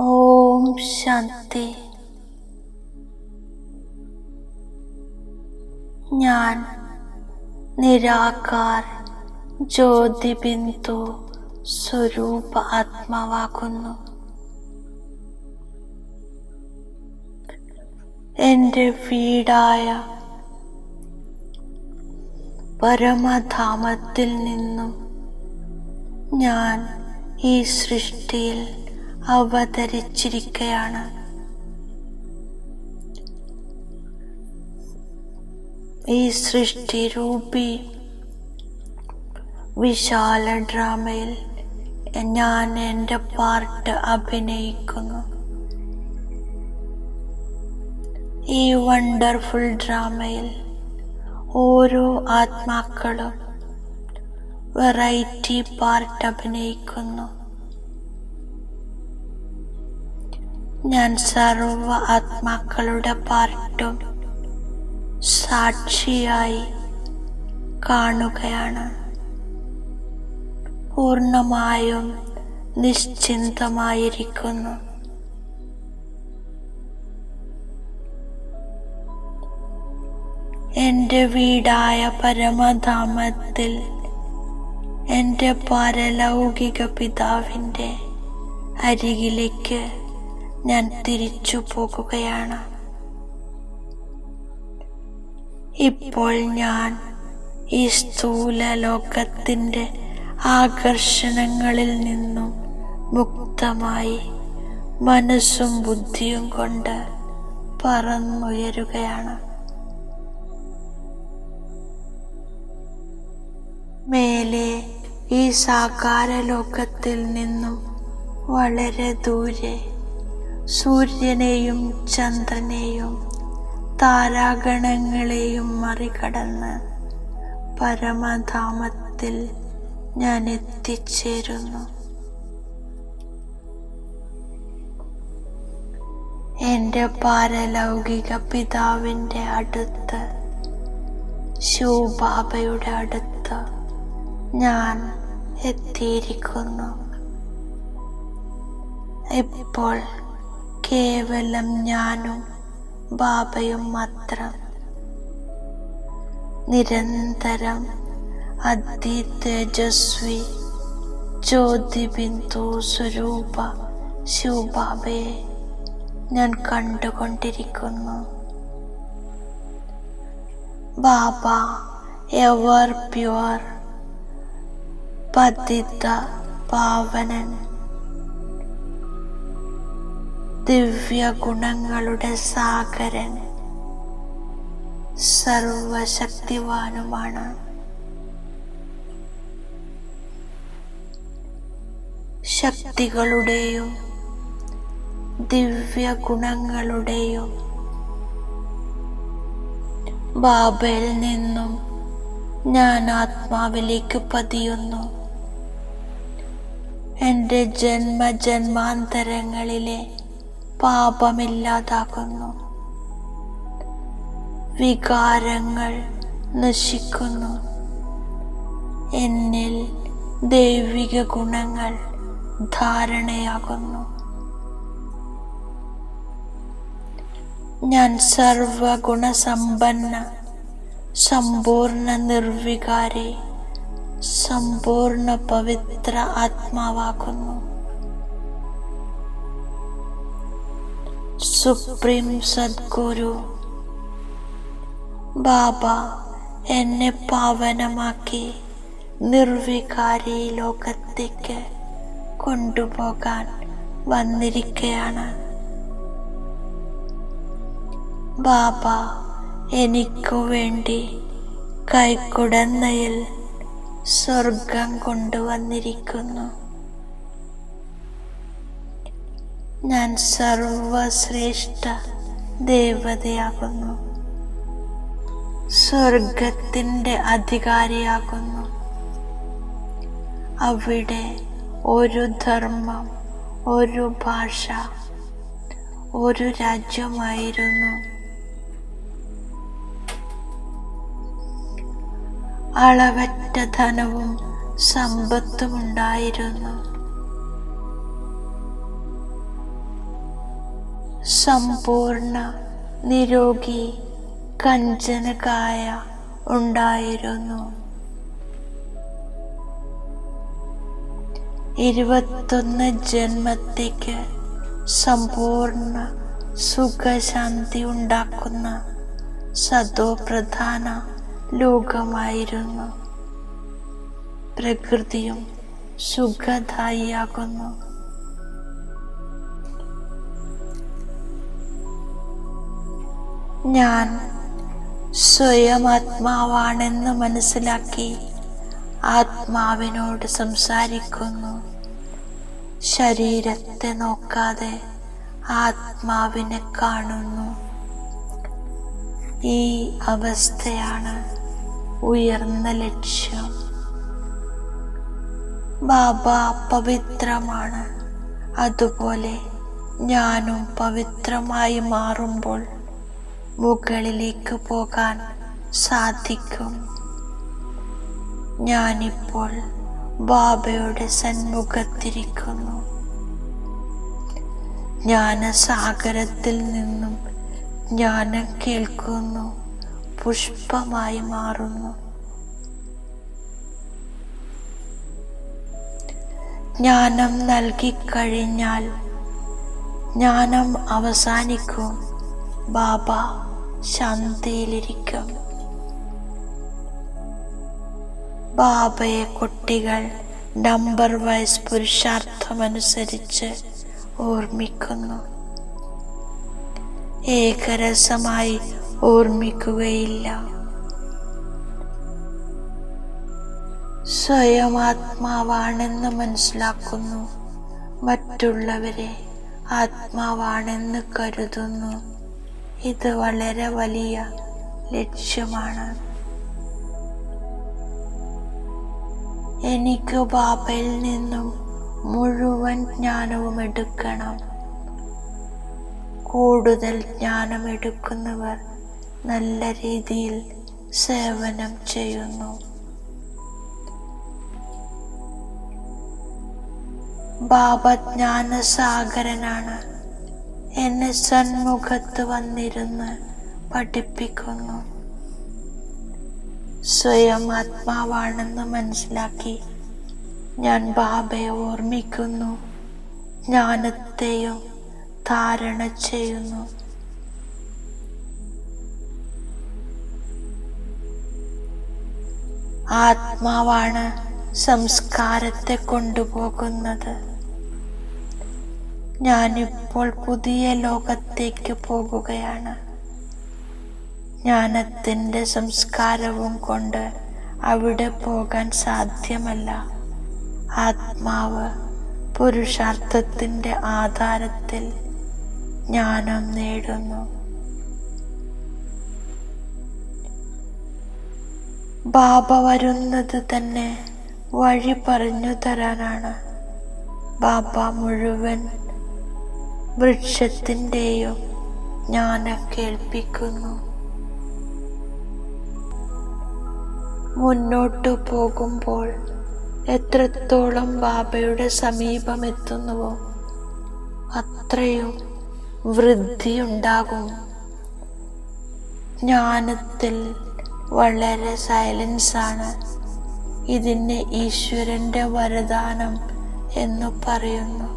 ഓം ശാന്തി. ഞാൻ നിരാകാർ ജ്യോതിബിന്ദു സ്വരൂപ ആത്മാവാകുന്നു. എൻ്റെ വീടായ പരമധാമത്തിൽ നിന്നും ഞാൻ ഈ സൃഷ്ടിയിൽ അവതരിച്ചിരിക്കുകയാണ്. ഈ സൃഷ്ടി രൂപി വിശാല ഡ്രാമയിൽ ഞാൻ എൻ്റെ പാർട്ട് അഭിനയിക്കുന്നു. ഈ വണ്ടർഫുൾ ഡ്രാമയിൽ ഓരോ ആത്മാക്കളും വെറൈറ്റി പാർട്ട് അഭിനയിക്കുന്നു. ഞാൻ സർവ ആത്മാക്കളുടെ പാർട്ടും സാക്ഷിയായി കാണുകയാണ്. പൂർണ്ണമായും നിശ്ചിന്തമായിരിക്കുന്നു. എൻ്റെ വീടായ പരമധാമത്തിൽ എൻ്റെ പാരലൗകിക പിതാവിൻ്റെ അരികിലേക്ക് ഞാൻ തിരിച്ചു പോകുകയാണ്. ഇപ്പോൾ ഞാൻ ഈ സ്ഥൂല ലോകത്തിൻ്റെ ആകർഷണങ്ങളിൽ നിന്നും മുക്തമായി മനസ്സും ബുദ്ധിയും കൊണ്ട് പറന്നുയരുകയാണ്. മേലെ ഈ സാകാര ലോകത്തിൽ നിന്നും വളരെ ദൂരെ സൂര്യനെയും ചന്ദ്രനെയും താരാഗണങ്ങളെയും മറികടന്ന് പരമധാമത്തിൽ ഞാൻ എത്തിച്ചേരുന്നു. എൻ്റെ പാരലൗകിക പിതാവിൻ്റെ അടുത്ത്, ശിവബാബയുടെ അടുത്ത് ഞാൻ എത്തിയിരിക്കുന്നു. ഇപ്പോൾ കേവലം ഞാനും ബാബയും മാത്രം. നിരന്തരം അതിതേജസ്വി ജ്യോതിബിന്ദു സ്വരൂപ ശിവബാബയെ ഞാൻ കണ്ടുകൊണ്ടിരിക്കുന്നു. ബാബ എവർ പ്യുവർ പതിത പാവനൻ, ദിവ്യ ഗുണങ്ങളുടെ സാഗരൻ, സർവശക്തിവാനുമാണ്. ശക്തികളുടെയും ദിവ്യ ഗുണങ്ങളുടെയും ബാബയിൽ നിന്നും ഞാൻ ആത്മാവിലേക്ക് പതിയുന്നു. എൻ്റെ ജന്മജന്മാന്തരങ്ങളിലെ പാപമില്ലാതാകുന്നു. വികാരങ്ങൾ നശിക്കുന്നു. എന്നിൽ ദൈവിക ഗുണങ്ങൾ ധാരണയാകുന്നു. ഞാൻ സർവഗുണസമ്പന്ന, സമ്പൂർണ്ണ നിർവികാരി, സമ്പൂർണ്ണ പവിത്ര ആത്മാവാകുന്നു. സുപ്രീം സദ്ഗുരു ബാബ എന്നെ പാവനമാക്കി നിർവികാരി ലോകത്തേക്ക് കൊണ്ടുപോകാൻ വന്നിരിക്കുകയാണ്. ബാബ എനിക്കു വേണ്ടി കൈക്കുടന്നയിൽ സ്വർഗം കൊണ്ടുവന്നിരിക്കുന്നു. ഞാൻ സർവശ്രേഷ്ഠ ദേവതയാകുന്നു. സ്വർഗത്തിൻ്റെ അധികാരിയാകുന്നു. അവിടെ ഒരു ധർമ്മം, ഒരു ഭാഷ, ഒരു രാജ്യമായിരുന്നു. അളവറ്റ ധനവും സമ്പത്തുമുണ്ടായിരുന്നു. സമ്പൂർണ്ണ നിരോഗി കഞ്ചനകായ ഉണ്ടായിരുന്നു. 21 ജന്മത്തേക്ക് സമ്പൂർണ്ണ സുഖശാന്തി ഉണ്ടാക്കുന്ന സതോപ്രധാന ലോകമായിരുന്നു. പ്രകൃതിയും സുഖദായിയാകുന്നു. ഞാൻ സ്വയം ആത്മാവാണെന്ന് മനസ്സിലാക്കി ആത്മാവിനോട് സംസാരിക്കുന്നു. ശരീരത്തെ നോക്കാതെ ആത്മാവിനെ കാണുന്നു. ഈ അവസ്ഥയാണ് ഉയർന്ന ലക്ഷ്യം. ബാബ പവിത്രമാണ്, അതുപോലെ ഞാനും പവിത്രമായി മാറുമ്പോൾ മുകളിലേക്ക് പോകാൻ സാധിക്കും. ഞാനിപ്പോൾ ബാബയുടെ സന്മുഖത്തിരിക്കുന്നു. ജ്ഞാനസാഗരത്തിൽ നിന്നും ജ്ഞാനം കേൾക്കുന്നു, പുഷ്പമായി മാറുന്നു. ജ്ഞാനം നൽകിക്കഴിഞ്ഞാൽ ജ്ഞാനം അവസാനിക്കും. ബാബ ശാന്തിയിലിരിക്കും. ബാബയെ കുട്ടികൾ നമ്പർ വൈസ് പുരുഷാർത്ഥമനുസരിച്ച് ഓർമ്മിക്കുന്നു. ഏകരസമായി ഓർമ്മിക്കുകയില്ല. സ്വയം ആത്മാവാണെന്ന് മനസ്സിലാക്കുന്നു. മറ്റുള്ളവരെ ആത്മാവാണെന്ന് കരുതുന്നു. ഇത് വളരെ വലിയ ലക്ഷ്യമാണ്. എനിക്ക് ബാബയിൽ നിന്നും മുഴുവൻ ജ്ഞാനവും എടുക്കണം. കൂടുതൽ ജ്ഞാനം എടുക്കുന്നവർ നല്ല രീതിയിൽ സേവനം ചെയ്യുന്നു. ബാബ ജ്ഞാനസാഗരനാണ്. എന്നെ സന്മുഖത്ത് വന്നിരുന്ന് പഠിപ്പിക്കുന്നു. സ്വയം ആത്മാവാണെന്ന് മനസ്സിലാക്കി ഞാൻ ബാബയെ ഓർമ്മിക്കുന്നു. ജ്ഞാനത്തെയും ധാരണ ചെയ്യുന്നു. ആത്മാവാണ് സംസ്കാരത്തെ കൊണ്ടുപോകുന്നത്. ഞാനിപ്പോൾ പുതിയ ലോകത്തേക്ക് പോകുകയാണ്. ജ്ഞാനത്തിൻ്റെ സംസ്കാരവും കൊണ്ട് അവിടെ പോകാൻ സാധ്യമല്ല. ആത്മാവ് പുരുഷാർത്ഥത്തിൻ്റെ ആധാരത്തിൽ ജ്ഞാനം നേടുന്നു. ബാബ വരുന്നത് തന്നെ വഴി പറഞ്ഞു തരാനാണ്. ബാബ മുഴുവൻ വൃക്ഷത്തിൻ്റെയും ജ്ഞാനം കേൾപ്പിക്കുന്നു. മുന്നോട്ടു പോകുമ്പോൾ എത്രത്തോളം ബാബയുടെ സമീപമെത്തുന്നുവോ അത്രയും വൃദ്ധിയുണ്ടാകും. ജ്ഞാനത്തിൽ വളരെ സൈലൻസാണ്. ഇതിനെ ഈശ്വരന്റെ വരദാനം എന്ന് പറയുന്നു.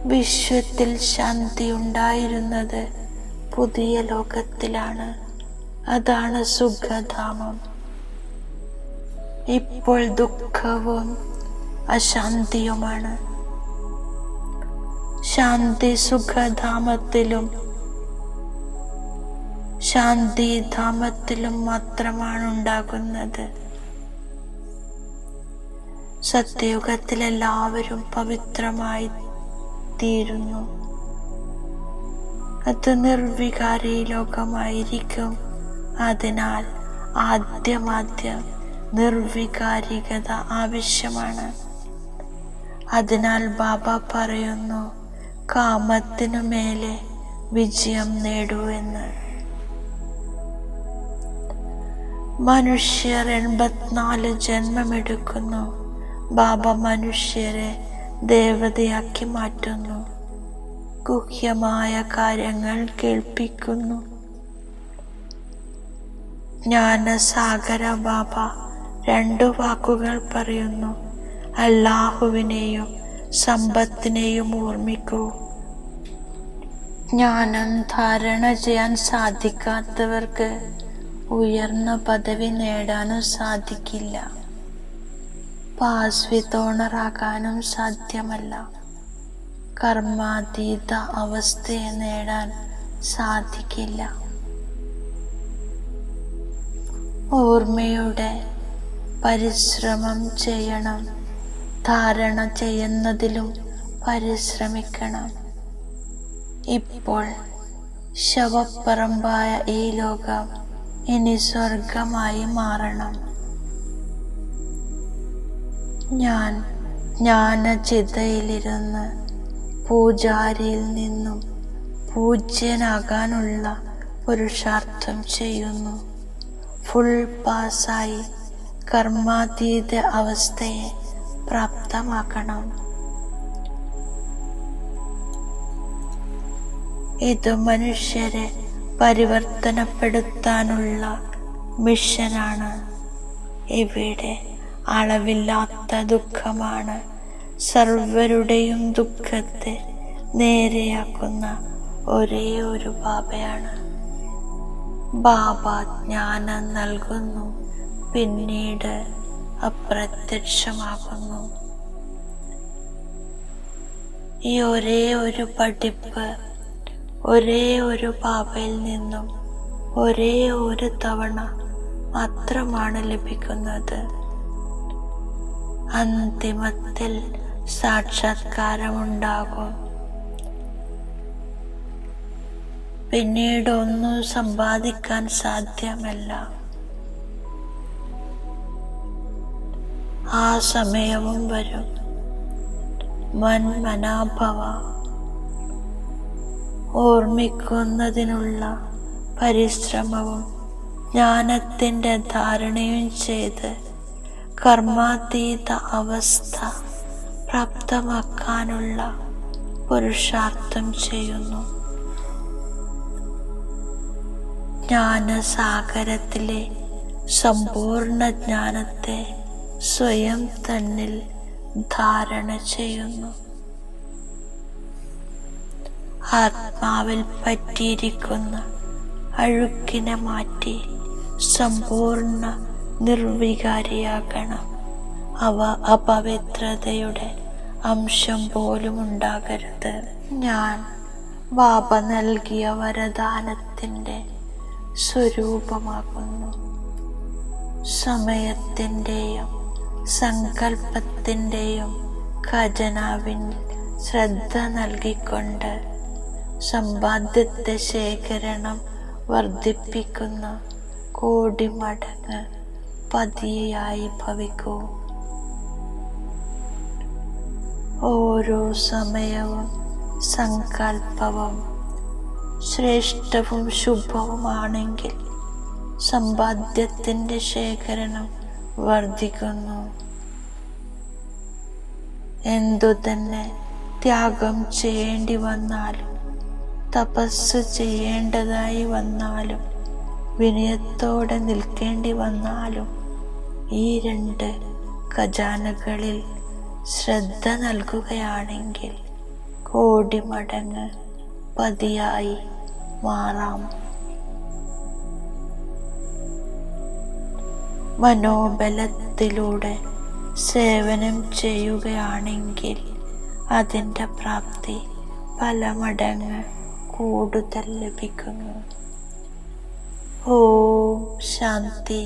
വിശ്വത്തിൽ ശാന്തി ഉണ്ടായിരുന്നത് പുതിയ ലോകത്തിലാണ്. അതാണ് സുഖധാമം. ഇപ്പോൾ ദുഃഖവും അശാന്തിയുമാണ്. ശാന്തി സുഖധാമത്തിലും ശാന്തിധാമത്തിലും മാത്രമാണ് ഉണ്ടാകുന്നത്. സത്യയുഗത്തിൽ എല്ലാവരും പവിത്രമായി തീരുന്നു. അത് നിർവികാരി ലോകമായിരിക്കും. അതിനാൽ ആദ്യം നിർവികാരികത ആവശ്യമാണ്. അതിനാൽ ബാബ പറയുന്നു, കാമത്തിനു മേലെ വിജയം നേടൂ എന്ന്. മനുഷ്യർ 84 ജന്മമെടുക്കുന്നു. ബാബ മനുഷ്യരെ ദേവതയാക്കി മാറ്റുന്നു. ഗുഹ്യമായ കാര്യങ്ങൾ കേൾപ്പിക്കുന്നു. ജ്ഞാനസാഗര ബാബ 2 വാക്കുകൾ പറയുന്നു. അല്ലാഹുവിനെയും സമ്പത്തിനെയും ഓർമ്മിക്കൂ. ജ്ഞാനം ധാരണ ചെയ്യാൻ സാധിക്കാത്തവർക്ക് ഉയർന്ന പദവി നേടാനും സാധിക്കില്ല. പാസ് വിത്ത് ഓണറാകാനും സാധ്യമല്ല. കർമാതീത അവസ്ഥയെ നേടാൻ സാധിക്കില്ല. ഓർമ്മയുടെ പരിശ്രമം ചെയ്യണം. ധാരണ ചെയ്യുന്നതിലും പരിശ്രമിക്കണം. ഇപ്പോൾ ശവപ്പറമ്പായ ഈ ലോകം ഇനി സ്വർഗമായി മാറണം. ഞാൻ ജ്ഞാനചിതയിലിരുന്ന് പൂജാരിയിൽ നിന്നും പൂജ്യനാകാനുള്ള പുരുഷാർത്ഥം ചെയ്യുന്നു. ഫുൾ പാസായി കർമാതീത അവസ്ഥയെ പ്രാപ്തമാക്കണം. ഇത് മനുഷ്യരെ പരിവർത്തനപ്പെടുത്താനുള്ള മിഷനാണ്. ഇവിടെ അളവില്ലാത്ത ദുഃഖമാണ്. സർവരുടെയും ദുഃഖത്തെ നേരെയാക്കുന്ന ഒരേ ഒരു ബാബയാണ്. ബാബ ജ്ഞാനം നൽകുന്നു, പിന്നീട് അപ്രത്യക്ഷമാകുന്നു. ഈ ഒരേ ഒരു പഠിപ്പ് ഒരേ ഒരു ബാബയിൽ നിന്നും ഒരേ ഒരു തവണ മാത്രമാണ് ലഭിക്കുന്നത്. അന്തിമത്തിൽ സാക്ഷാത്കാരമുണ്ടാകും. പിന്നീട് ഒന്നും സമ്പാദിക്കാൻ സാധ്യമല്ല. ആ സമയവും വരും. മന്മനാഭവ. ഓർമ്മിക്കുന്നതിനുള്ള പരിശ്രമവും ജ്ഞാനത്തിൻ്റെ ധാരണയും ചെയ്ത് കർമാതീത അവസ്ഥ പ്രാപ്തമാക്കാനുള്ള പുരുഷാർത്ഥം ചെയ്യുന്നു. ജ്ഞാനസാഗരത്തിലെ സമ്പൂർണ്ണ ജ്ഞാനത്തെ സ്വയം തന്നിൽ ധാരണ ചെയ്യുന്നു. ആത്മാവിൽ പറ്റിയിരിക്കുന്ന അഴുക്കിനെ മാറ്റി സമ്പൂർണ്ണ നിർവികാരിയാകണം. അപവിത്രതയുടെ അംശം പോലും ഉണ്ടാകരുത്. ഞാൻ ബാബ നൽകിയ വരദാനത്തിൻ്റെ സ്വരൂപമാകുന്നു. സമയത്തിൻ്റെയും സങ്കല്പത്തിൻ്റെയും ഖജനാവിൽ ശ്രദ്ധ നൽകിക്കൊണ്ട് സമ്പാദ്യത്തെ ശേഖരണം വർദ്ധിപ്പിക്കുന്ന കോടി മടങ്ങ് പതിയായി ഭവിക്കൂ. ഓരോ സമയവും സങ്കല്പവും ശ്രേഷ്ഠവും ശുഭവുമാണെങ്കിൽ സമ്പാദ്യത്തിൻ്റെ ശേഖരണം വർദ്ധിക്കുന്നു. എന്തു തന്നെ ത്യാഗം ചെയ്യേണ്ടി വന്നാലും തപസ് ചെയ്യേണ്ടതായി വന്നാലും വിനയത്തോടെ നിൽക്കേണ്ടി വന്നാലും ഈ 2 ഖജാനകളിൽ ശ്രദ്ധ നൽകുകയാണെങ്കിൽ കോടി മടങ്ങ് പതിയായി മാറാം. മനോബലത്തിലൂടെ സേവനം ചെയ്യുകയാണെങ്കിൽ അതിൻ്റെ പ്രാപ്തി പല മടങ്ങ് കൂടുതൽ ലഭിക്കുന്നു. ഓം ശാന്തി.